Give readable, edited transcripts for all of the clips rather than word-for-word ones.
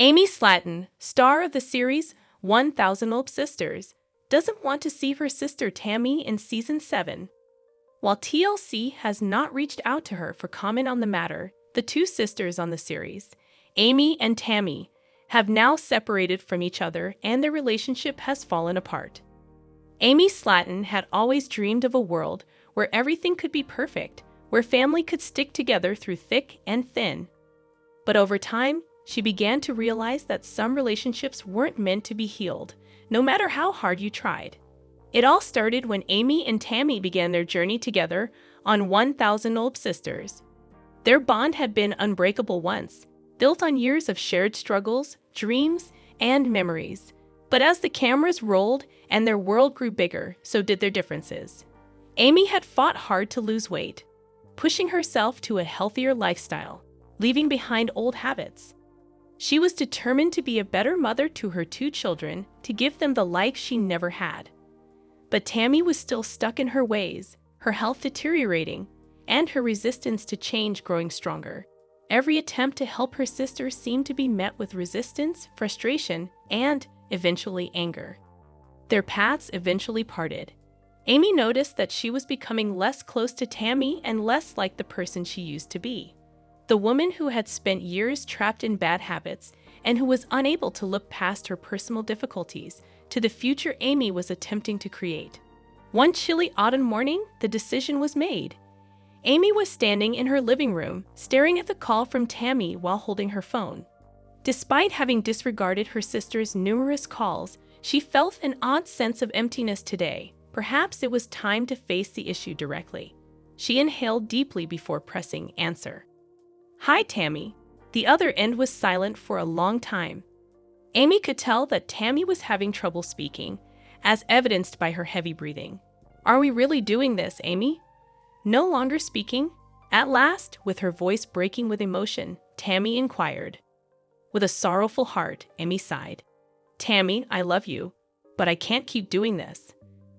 Amy Slatton, star of the series 1000 Olp Sisters, doesn't want to see her sister Tammy in Season 7. While TLC has not reached out to her for comment on the matter, the two sisters on the series, Amy and Tammy, have now separated from each other and their relationship has fallen apart. Amy Slatton had always dreamed of a world where everything could be perfect, where family could stick together through thick and thin. But over time, she began to realize that some relationships weren't meant to be healed, no matter how hard you tried. It all started when Amy and Tammy began their journey together on 1000 Olp Sisters. Their bond had been unbreakable once, built on years of shared struggles, dreams, and memories. But as the cameras rolled and their world grew bigger, so did their differences. Amy had fought hard to lose weight, pushing herself to a healthier lifestyle, leaving behind old habits. She was determined to be a better mother to her two children, to give them the life she never had. But Tammy was still stuck in her ways, her health deteriorating, and her resistance to change growing stronger. Every attempt to help her sister seemed to be met with resistance, frustration, and, eventually, anger. Their paths eventually parted. Amy noticed that she was becoming less close to Tammy and less like the person she used to be. The woman who had spent years trapped in bad habits and who was unable to look past her personal difficulties to the future Amy was attempting to create. One chilly autumn morning, the decision was made. Amy was standing in her living room, staring at the call from Tammy while holding her phone. Despite having disregarded her sister's numerous calls, she felt an odd sense of emptiness today. Perhaps it was time to face the issue directly. She inhaled deeply before pressing answer. "Hi, Tammy." The other end was silent for a long time. Amy could tell that Tammy was having trouble speaking, as evidenced by her heavy breathing. "Are we really doing this, Amy?" No longer speaking, at last, with her voice breaking with emotion, Tammy inquired. With a sorrowful heart, Amy sighed. "Tammy, I love you, but I can't keep doing this.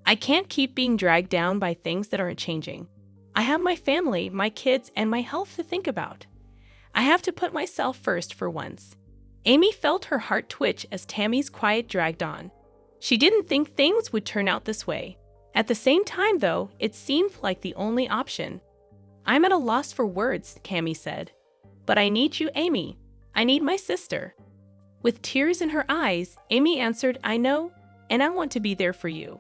I can't keep being dragged down by things that aren't changing. I have my family, my kids, and my health to think about. I have to put myself first for once." Amy felt her heart twitch as Tammy's quiet dragged on. She didn't think things would turn out this way. At the same time, though, it seemed like the only option. "I'm at a loss for words," Tammy said. "But I need you, Amy. I need my sister." With tears in her eyes, Amy answered, "I know, and I want to be there for you,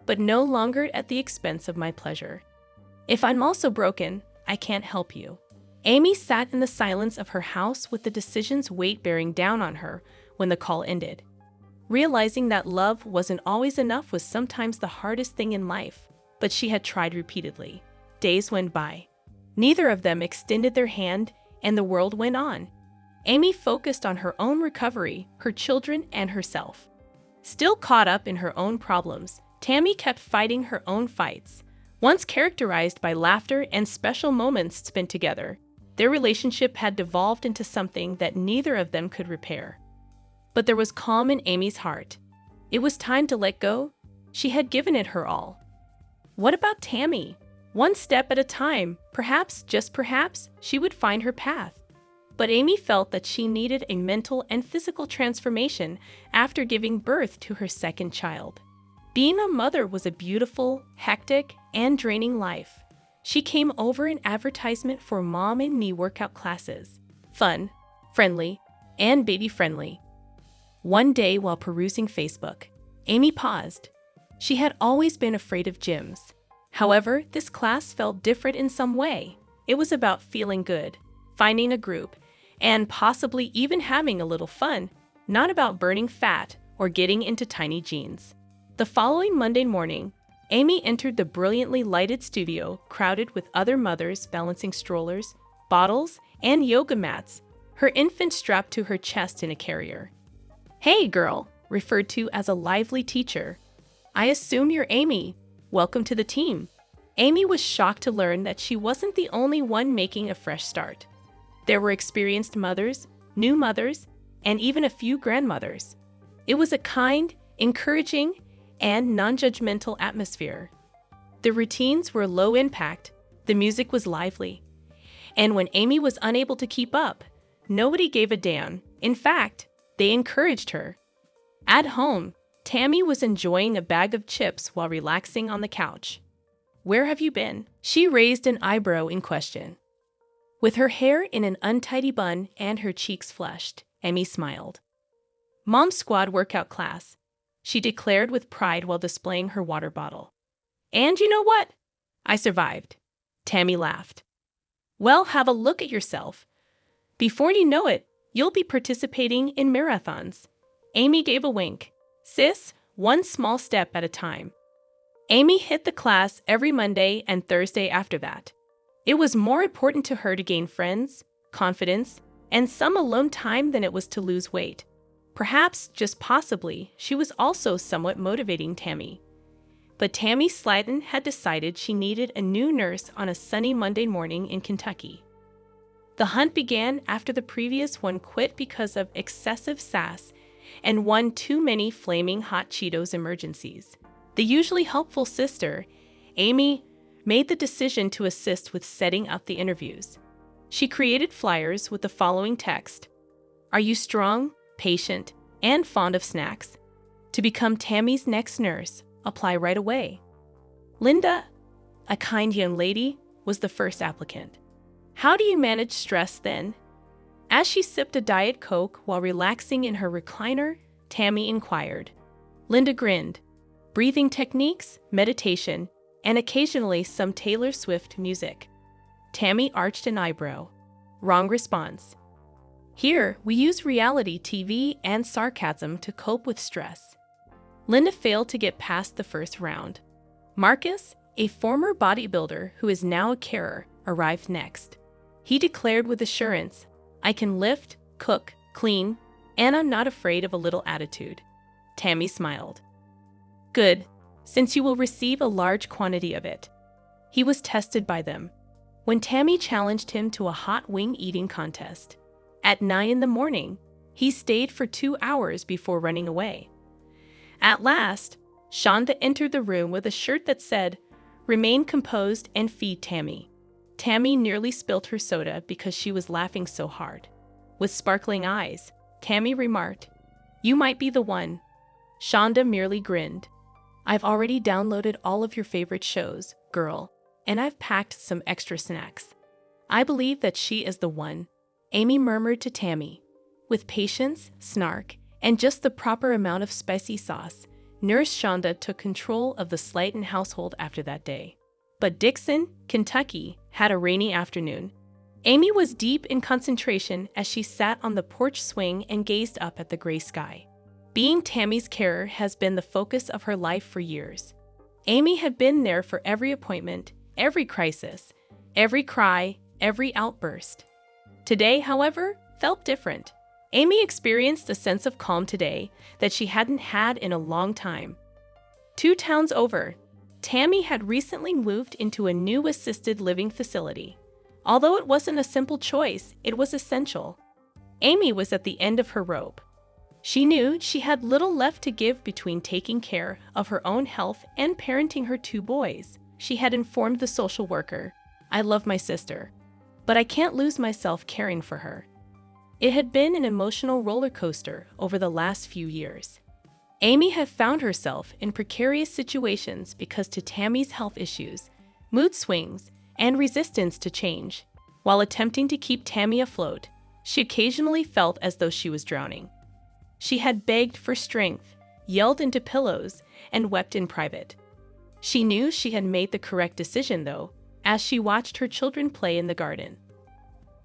but no longer at the expense of my pleasure. If I'm also broken, I can't help you." Amy sat in the silence of her house with the decision's weight bearing down on her when the call ended. Realizing that love wasn't always enough was sometimes the hardest thing in life, but she had tried repeatedly. Days went by. Neither of them extended their hand, and the world went on. Amy focused on her own recovery, her children, and herself. Still caught up in her own problems, Tammy kept fighting her own fights. Once characterized by laughter and special moments spent together, their relationship had devolved into something that neither of them could repair. But there was calm in Amy's heart. It was time to let go. She had given it her all. What about Tammy? One step at a time, perhaps, just perhaps, she would find her path. But Amy felt that she needed a mental and physical transformation after giving birth to her second child. Being a mother was a beautiful, hectic, and draining life. She came over an advertisement for Mom and Me workout classes. Fun, friendly, and baby-friendly. One day while perusing Facebook, Amy paused. She had always been afraid of gyms. However, this class felt different in some way. It was about feeling good, finding a group, and possibly even having a little fun, not about burning fat or getting into tiny jeans. The following Monday morning, Amy entered the brilliantly lighted studio, crowded with other mothers balancing strollers, bottles, and yoga mats, her infant strapped to her chest in a carrier. "Hey, girl," referred to as a lively teacher. "I assume you're Amy. Welcome to the team." Amy was shocked to learn that she wasn't the only one making a fresh start. There were experienced mothers, new mothers, and even a few grandmothers. It was a kind, encouraging, and non-judgmental atmosphere. The routines were low impact, the music was lively, and when Amy was unable to keep up, nobody gave a damn. In fact, They encouraged her. At home, Tammy was enjoying a bag of chips while relaxing on the couch. "Where have you been?" She raised an eyebrow in question. With her hair in an untidy bun and her cheeks flushed, Amy smiled. "Mom's squad workout class," she declared with pride while displaying her water bottle. "And you know what? I survived." Tammy laughed. "Well, have a look at yourself. Before you know it, you'll be participating in marathons." Amy gave a wink. "Sis, one small step at a time." Amy hit the class every Monday and Thursday after that. It was more important to her to gain friends, confidence, and some alone time than it was to lose weight. Perhaps, just possibly, she was also somewhat motivating Tammy. But Tammy Slayton had decided she needed a new nurse on a sunny Monday morning in Kentucky. The hunt began after the previous one quit because of excessive sass and one too many flaming hot Cheetos emergencies. The usually helpful sister, Amy, made the decision to assist with setting up the interviews. She created flyers with the following text: "Are you strong, patient, and fond of snacks? To become Tammy's next nurse, apply right away." Linda, a kind young lady, was the first applicant. "How do you manage stress then?" As she sipped a Diet Coke while relaxing in her recliner, Tammy inquired. Linda grinned. "Breathing techniques, meditation, and occasionally some Taylor Swift music." Tammy arched an eyebrow. "Wrong response. Here, we use reality TV and sarcasm to cope with stress." Linda failed to get past the first round. Marcus, a former bodybuilder who is now a carer, arrived next. He declared with assurance, "I can lift, cook, clean, and I'm not afraid of a little attitude." Tammy smiled. "Good, since you will receive a large quantity of it." He was tested by them. When Tammy challenged him to a hot wing eating contest. At 9 in the morning, he stayed for 2 hours before running away. At last, Shonda entered the room with a shirt that said, "Remain composed and feed Tammy." Tammy nearly spilt her soda because she was laughing so hard. With sparkling eyes, Tammy remarked, "You might be the one." Shonda merely grinned. "I've already downloaded all of your favorite shows, girl, and I've packed some extra snacks." "I believe that she is the one," Amy murmured to Tammy. With patience, snark, and just the proper amount of spicy sauce, Nurse Shonda took control of the Slayton household after that day. But Dixon, Kentucky, had a rainy afternoon. Amy was deep in concentration as she sat on the porch swing and gazed up at the gray sky. Being Tammy's carer has been the focus of her life for years. Amy had been there for every appointment, every crisis, every cry, every outburst. Today, however, felt different. Amy experienced a sense of calm today that she hadn't had in a long time. 2 towns over, Tammy had recently moved into a new assisted living facility. Although it wasn't a simple choice, it was essential. Amy was at the end of her rope. She knew she had little left to give between taking care of her own health and parenting her 2 boys. She had informed the social worker, "I love my sister, but I can't lose myself caring for her." It had been an emotional roller coaster over the last few years. Amy had found herself in precarious situations because to Tammy's health issues, mood swings, and resistance to change. While attempting to keep Tammy afloat, she occasionally felt as though she was drowning. She had begged for strength, yelled into pillows, and wept in private. She knew she had made the correct decision, though, as she watched her children play in the garden.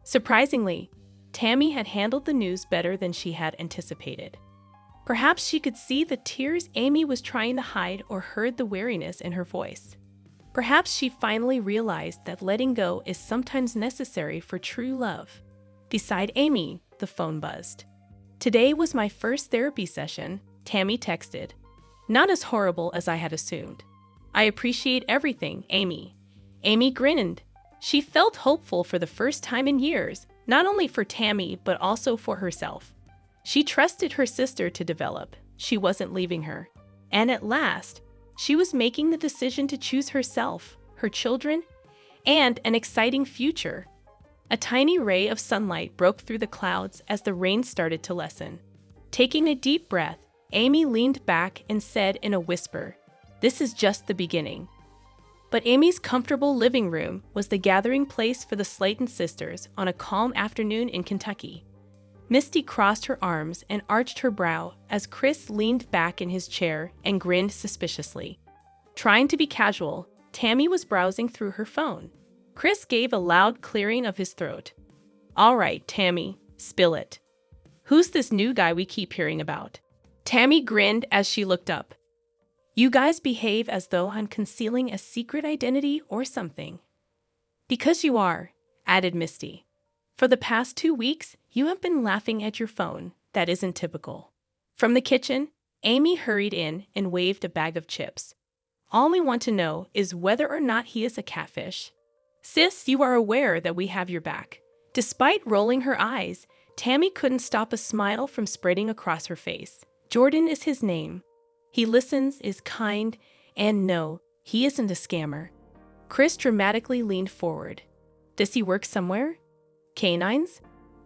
Surprisingly, Tammy had handled the news better than she had anticipated. Perhaps she could see the tears Amy was trying to hide or heard the weariness in her voice. Perhaps she finally realized that letting go is sometimes necessary for true love. Beside Amy, the phone buzzed. "Today was my first therapy session," Tammy texted. "Not as horrible as I had assumed. I appreciate everything, Amy." Amy grinned. She felt hopeful for the first time in years, not only for Tammy, but also for herself. She trusted her sister to develop. She wasn't leaving her. And at last, she was making the decision to choose herself, her children, and an exciting future. A tiny ray of sunlight broke through the clouds as the rain started to lessen. Taking a deep breath, Amy leaned back and said in a whisper, "This is just the beginning." But Amy's comfortable living room was the gathering place for the Slayton sisters on a calm afternoon in Kentucky. Misty crossed her arms and arched her brow as Chris leaned back in his chair and grinned suspiciously. Trying to be casual, Tammy was browsing through her phone. Chris gave a loud clearing of his throat. "All right, Tammy, spill it. Who's this new guy we keep hearing about?" Tammy grinned as she looked up. "You guys behave as though I'm concealing a secret identity or something." "Because you are," added Misty. "For the past 2 weeks, you have been laughing at your phone. That isn't typical." From the kitchen, Amy hurried in and waved a bag of chips. "All we want to know is whether or not he is a catfish. Sis, you are aware that we have your back." Despite rolling her eyes, Tammy couldn't stop a smile from spreading across her face. "Jordan is his name. He listens, is kind, and no, he isn't a scammer." Chris dramatically leaned forward. "Does he work somewhere? Canines?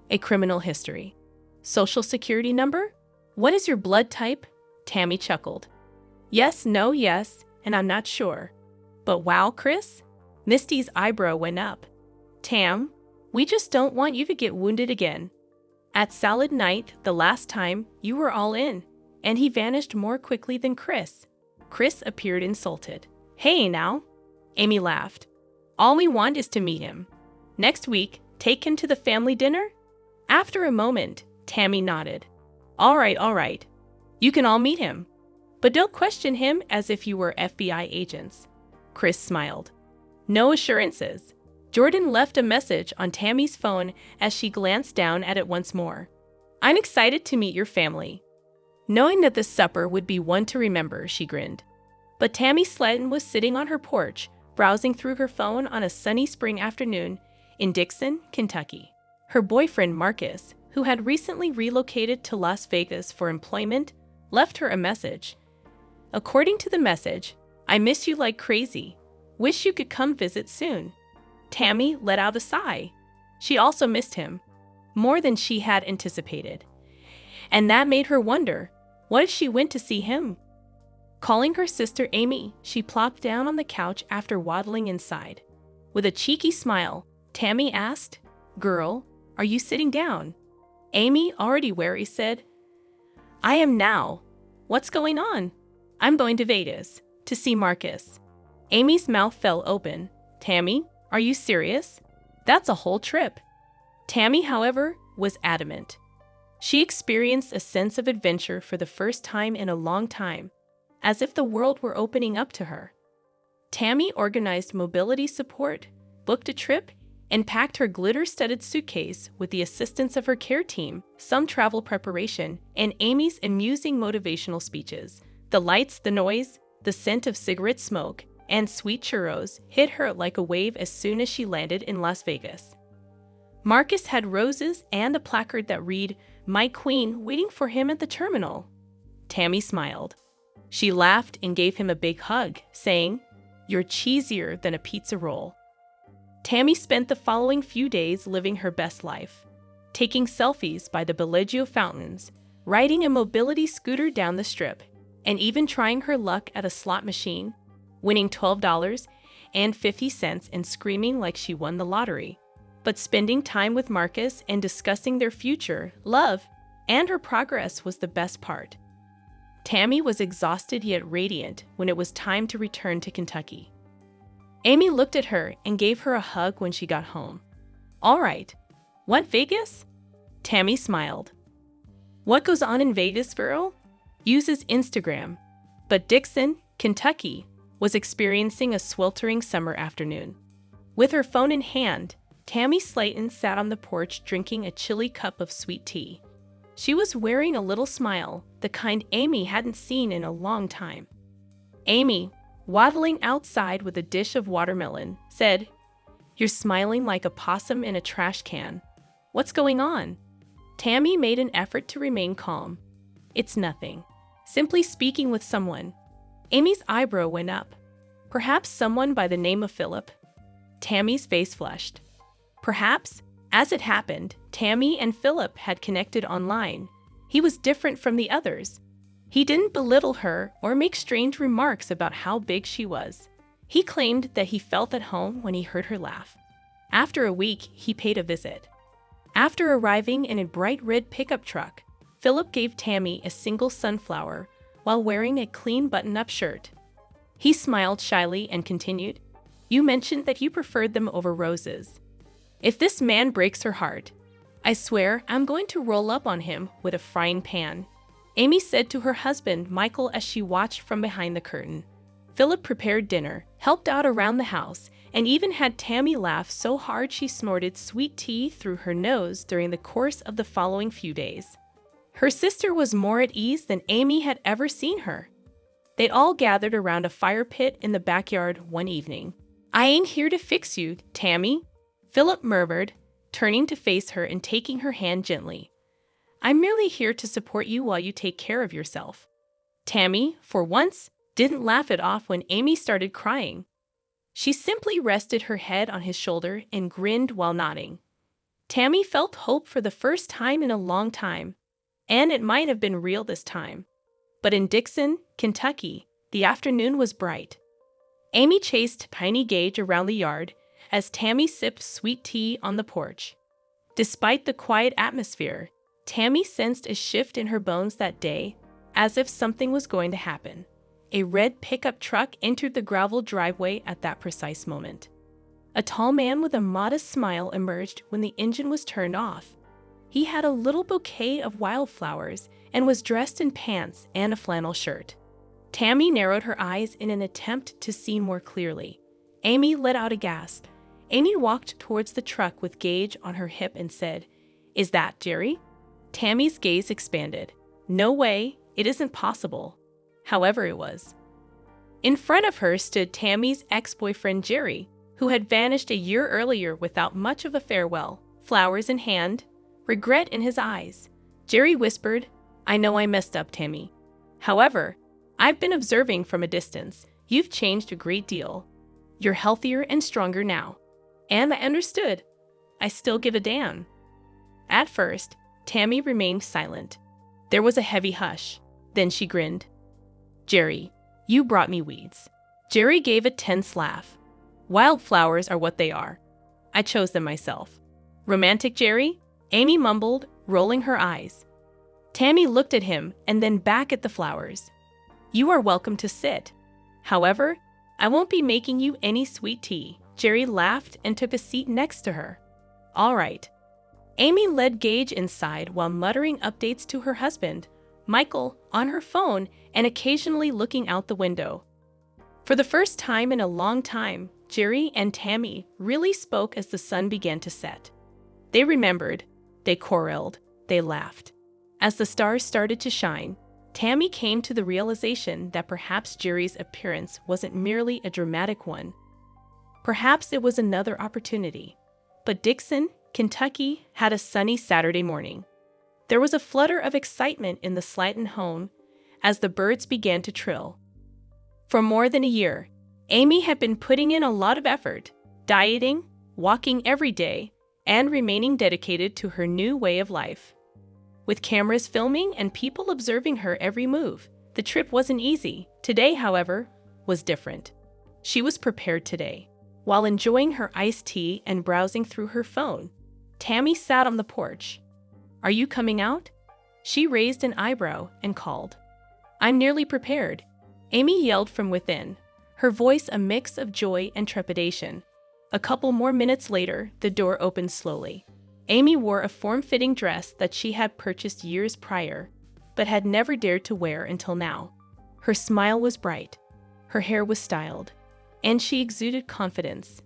A criminal history? Social security number? What is your blood type?" Tammy chuckled. "Yes, no, yes, and I'm not sure. But wow, Chris?" Misty's eyebrow went up. "Tam, we just don't want you to get wounded again. At salad night, the last time, you were all in, and he vanished more quickly than Chris." Chris appeared insulted. "Hey, now." Amy laughed. "All we want is to meet him. Next week, take him to the family dinner?" After a moment, Tammy nodded. All right. You can all meet him. But don't question him as if you were FBI agents." Chris smiled. "No assurances." Jordan left a message on Tammy's phone as she glanced down at it once more. "I'm excited to meet your family." Knowing that this supper would be one to remember, she grinned. But Tammy Slayton was sitting on her porch, browsing through her phone on a sunny spring afternoon in Dixon, Kentucky. Her boyfriend Marcus, who had recently relocated to Las Vegas for employment, left her a message. According to the message, "I miss you like crazy. Wish you could come visit soon." Tammy let out a sigh. She also missed him, more than she had anticipated. And that made her wonder, what if she went to see him? Calling her sister Amy, she plopped down on the couch after waddling inside. With a cheeky smile, Tammy asked, "Girl, are you sitting down?" Amy, already wary, said, "I am now. What's going on?" "I'm going to Vegas to see Marcus." Amy's mouth fell open. "Tammy, are you serious? That's a whole trip." Tammy, however, was adamant. She experienced a sense of adventure for the first time in a long time, as if the world were opening up to her. Tammy organized mobility support, booked a trip, and packed her glitter-studded suitcase with the assistance of her care team, some travel preparation, and Amy's amusing motivational speeches. The lights, the noise, the scent of cigarette smoke, and sweet churros hit her like a wave as soon as she landed in Las Vegas. Marcus had roses and a placard that read, "My Queen," waiting for him at the terminal. Tammy smiled. She laughed and gave him a big hug, saying, "You're cheesier than a pizza roll." Tammy spent the following few days living her best life, taking selfies by the Bellagio fountains, riding a mobility scooter down the strip, and even trying her luck at a slot machine, winning $12.50 and screaming like she won the lottery. But spending time with Marcus and discussing their future, love, and her progress was the best part. Tammy was exhausted yet radiant when it was time to return to Kentucky. Amy looked at her and gave her a hug when she got home. "All right. What, Vegas?" Tammy smiled. "What goes on in Vegas, girl?" Uses Instagram. But Dixon, Kentucky, was experiencing a sweltering summer afternoon. With her phone in hand, Tammy Slayton sat on the porch drinking a chilly cup of sweet tea. She was wearing a little smile, the kind Amy hadn't seen in a long time. Amy, waddling outside with a dish of watermelon, said, "You're smiling like a possum in a trash can. What's going on?" Tammy made an effort to remain calm. "It's nothing. Simply speaking with someone." Amy's eyebrow went up. "Perhaps someone by the name of Philip?" Tammy's face flushed. Perhaps, as it happened, Tammy and Philip had connected online, He was different from the others. He didn't belittle her or make strange remarks about how big she was. He claimed that he felt at home when he heard her laugh. After a week, he paid a visit. After arriving in a bright red pickup truck, Philip gave Tammy a single sunflower while wearing a clean button-up shirt. He smiled shyly and continued, "You mentioned that you preferred them over roses. If this man breaks her heart, I swear I'm going to roll up on him with a frying pan," Amy said to her husband, Michael, as she watched from behind the curtain. Philip prepared dinner, helped out around the house, and even had Tammy laugh so hard she snorted sweet tea through her nose during the course of the following few days. Her sister was more at ease than Amy had ever seen her. They'd all gathered around a fire pit in the backyard one evening. "I ain't here to fix you, Tammy," Philip murmured, turning to face her and taking her hand gently. "I'm merely here to support you while you take care of yourself." Tammy, for once, didn't laugh it off when Amy started crying. She simply rested her head on his shoulder and grinned while nodding. Tammy felt hope for the first time in a long time, and it might have been real this time. But in Dixon, Kentucky, the afternoon was bright. Amy chased Tiny Gage around the yard as Tammy sipped sweet tea on the porch. Despite the quiet atmosphere, Tammy sensed a shift in her bones that day, as if something was going to happen. A red pickup truck entered the gravel driveway at that precise moment. A tall man with a modest smile emerged when the engine was turned off. He had a little bouquet of wildflowers and was dressed in pants and a flannel shirt. Tammy narrowed her eyes in an attempt to see more clearly. Amy let out a gasp. Amy walked towards the truck with Gage on her hip and said, "Is that Jerry?" Tammy's gaze expanded. "No way, it isn't possible." However, it was. In front of her stood Tammy's ex-boyfriend Jerry, who had vanished a year earlier without much of a farewell, flowers in hand, regret in his eyes. Jerry whispered, "I know I messed up, Tammy. However, I've been observing from a distance. You've changed a great deal. You're healthier and stronger now. And I understood. I still give a damn." At first, Tammy remained silent. There was a heavy hush. Then she grinned. "Jerry, you brought me weeds." Jerry gave a tense laugh. "Wildflowers are what they are. I chose them myself." "Romantic, Jerry?" Amy mumbled, rolling her eyes. Tammy looked at him and then back at the flowers. "You are welcome to sit. However, I won't be making you any sweet tea." Jerry laughed and took a seat next to her. "All right." Amy led Gage inside while muttering updates to her husband, Michael, on her phone and occasionally looking out the window. For the first time in a long time, Jerry and Tammy really spoke as the sun began to set. They remembered, they quarreled, they laughed. As the stars started to shine, Tammy came to the realization that perhaps Jerry's appearance wasn't merely a dramatic one. Perhaps it was another opportunity. But Dixon, Kentucky, had a sunny Saturday morning. There was a flutter of excitement in the Slayton home as the birds began to trill. For more than a year, Amy had been putting in a lot of effort, dieting, walking every day, and remaining dedicated to her new way of life. With cameras filming and people observing her every move, the trip wasn't easy. Today, however, was different. She was prepared today. While enjoying her iced tea and browsing through her phone, Tammy sat on the porch. "Are you coming out?" She raised an eyebrow and called. "I'm nearly prepared," Amy yelled from within, her voice a mix of joy and trepidation. A couple more minutes later, the door opened slowly. Amy wore a form-fitting dress that she had purchased years prior, but had never dared to wear until now. Her smile was bright, her hair was styled, and she exuded confidence.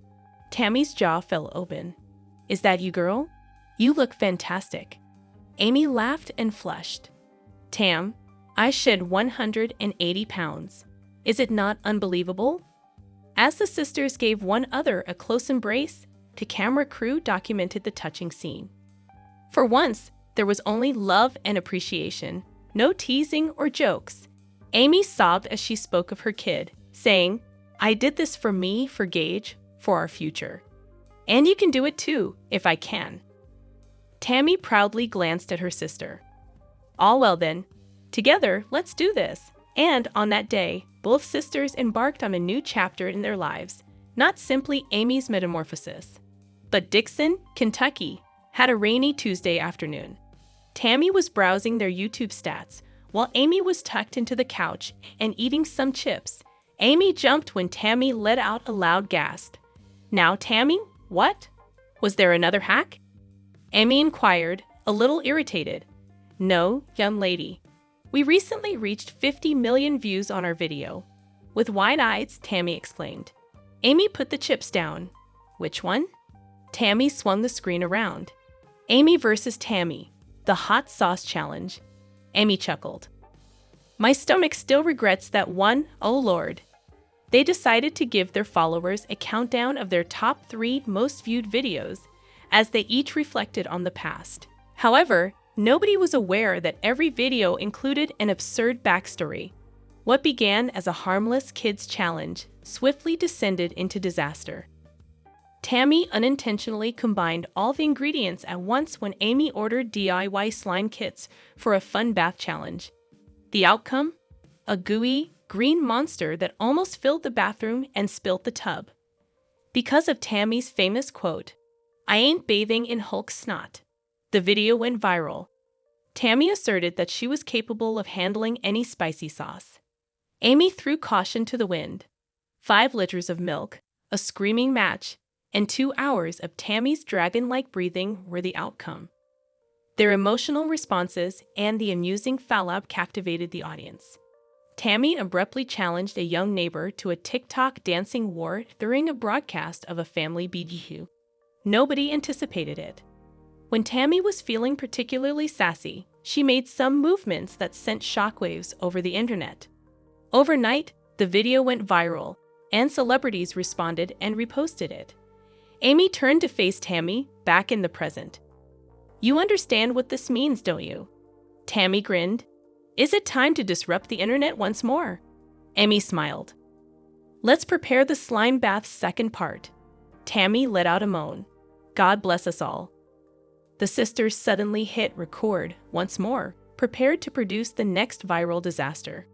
Tammy's jaw fell open. "Is that you, girl? You look fantastic." Amy laughed and flushed. "Tam, I shed 180 pounds. Is it not unbelievable?" As the sisters gave one another a close embrace, the camera crew documented the touching scene. For once, there was only love and appreciation, no teasing or jokes. Amy sobbed as she spoke of her kid, saying, "I did this for me, for Gage, for our future. And you can do it too, if I can." Tammy proudly glanced at her sister. All well then. Together, let's do this. And on that day, both sisters embarked on a new chapter in their lives, not simply Amy's metamorphosis. But Dixon, Kentucky, had a rainy Tuesday afternoon. Tammy was browsing their YouTube stats, while Amy was tucked into the couch and eating some chips. Amy jumped when Tammy let out a loud gasp. "Now, Tammy, what? Was there another hack?" Amy inquired, a little irritated. "No, young lady. We recently reached 50 million views on our video." With wide eyes, Tammy exclaimed. Amy put the chips down. "Which one?" Tammy swung the screen around. "Amy versus Tammy, the hot sauce challenge." Amy chuckled. "My stomach still regrets that one, oh Lord." They decided to give their followers a countdown of their top 3 most viewed videos as they each reflected on the past. However, nobody was aware that every video included an absurd backstory. What began as a harmless kids challenge swiftly descended into disaster. Tammy unintentionally combined all the ingredients at once when Amy ordered DIY slime kits for a fun bath challenge. The outcome? A gooey, green monster that almost filled the bathroom and spilt the tub. Because of Tammy's famous quote, "I ain't bathing in Hulk snot," the video went viral. Tammy asserted that she was capable of handling any spicy sauce. Amy threw caution to the wind. 5 liters of milk, a screaming match, and 2 hours of Tammy's dragon-like breathing were the outcome. Their emotional responses and the amusing foul-up captivated the audience. Tammy abruptly challenged a young neighbor to a TikTok dancing war during a broadcast of a family BBQ. Nobody anticipated it. When Tammy was feeling particularly sassy, she made some movements that sent shockwaves over the internet. Overnight, the video went viral, and celebrities responded and reposted it. Amy turned to face Tammy, back in the present. "You understand what this means, don't you?" Tammy grinned. "Is it time to disrupt the internet once more?" Amy smiled. "Let's prepare the slime bath's second part." Tammy let out a moan. "God bless us all." The sisters suddenly hit record once more, prepared to produce the next viral disaster.